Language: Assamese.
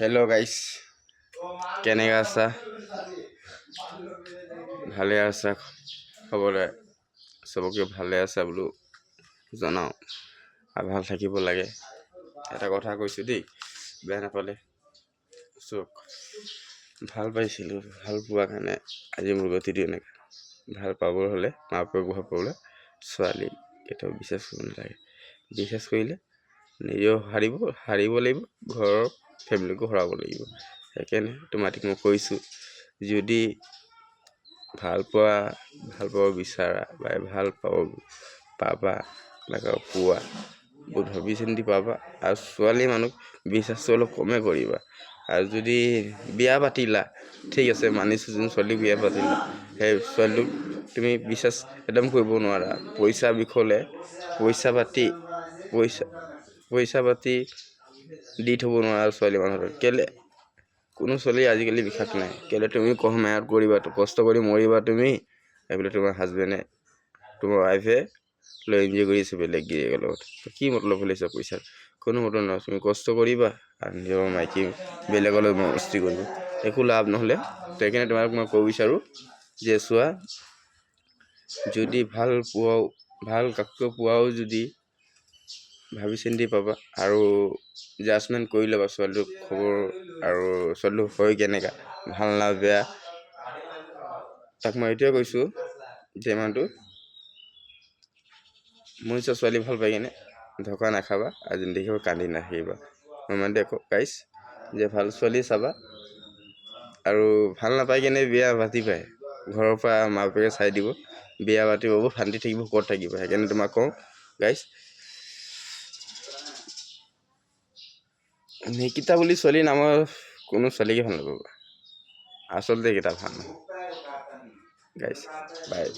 হেল্ল' গাইছ, কেনেকৈ আছা? ভালে আছা? খবৰে চবকে ভালে আছা বোলো জনাওঁ আৰু ভাল থাকিব লাগে। এটা কথা কৈছোঁ দেই, বেয়া নাপালে। চব ভাল পাইছিলোঁ, ভাল পোৱা কাৰণে আজি মোৰ গতিটো এনেকৈ। ভাল পাবৰ হ'লে মা বাপেক ভাল পাবলৈ ছোৱালী কেতিয়াও বিশ্বাস কৰিব নালাগে। বিশ্বাস কৰিলে নিজেও হাৰিব লাগিব, ঘৰৰ ফেমিলিকো হৰাব লাগিব। সেইকাৰণে তোমাক মই কৈছোঁ, যদি ভাল পাব বিচাৰা বা ভাল পাবা পোৱা, বহুত ভাবি চিন্তি পাবা। আৰু ছোৱালী মানুহ বিশ্বাসটো অলপ কমেই কৰিবা। আৰু যদি বিয়া পাতিলা, ঠিক আছে মানিছোঁ, যোন ছোৱালীক বিয়া পাতিলা সেই ছোৱালীটোক তুমি বিশ্বাস একদম কৰিব নোৱাৰা। পইচা পাতি দি থ'ব নোৱাৰা ছোৱালী মানুহক। কেলে কোনো ছোৱালী আজিকালি বিশ্বাস নাই। কেলে তুমি মেহনত কৰিবা, কষ্ট কৰি মৰিবা তুমি, এইবোলে তোমাৰ হাজবেণ্ডে তোমাৰ ৱাইফে লৈ এনজয় কৰি আছে বেলেগ গিৰিয়েকৰ লগত। কি মতলব বুলিছা পইচাৰ? কোনো মতলব নহয়। তুমি কষ্ট কৰিবা আৰু নিজৰ মাইকী বেলেগৰ লগত মস্তি কৰিবা, একো লাভ নহ'লে। সেইকাৰণে তোমাক মই ক'ব বিচাৰোঁ যে চোৱা, যদি ভাল কাপোৰ পোৱাও যদি ভাবি চিন্তি পাবা আৰু জাজমেণ্ট কৰি ল'বা ছোৱালীটোক খবৰ, আৰু ছোৱালীটো হয় কেনেকা, ভাল না বেয়া। তাক মই এইটোৱে কৈছোঁ যে মানুহটো মোৰ নিচিনা ছোৱালী ভাল পাই কিনে ধকা নাখাবা আৰু জিন্দেগী কান্দি নাথাকিবা। মই মানুহটো একো গাইছ যে ভাল ছোৱালী চাবা, আৰু ভাল নাপাই কিনে বিয়া পাতিবাই, ঘৰৰ পৰা মা বাপেকে চাই দিব, বিয়া পাতিব, বহুত শান্তি থাকিব, ক'ত থাকিব। সেইকাৰণে তোমাক কওঁ গাইছ, নিকিতা বুলি ছোৱালী নামৰ কোনো ছোৱালীকে ভাল নাপাবা। আচলতে এইকেইটা ভাল নহয় গাইছ। বাই।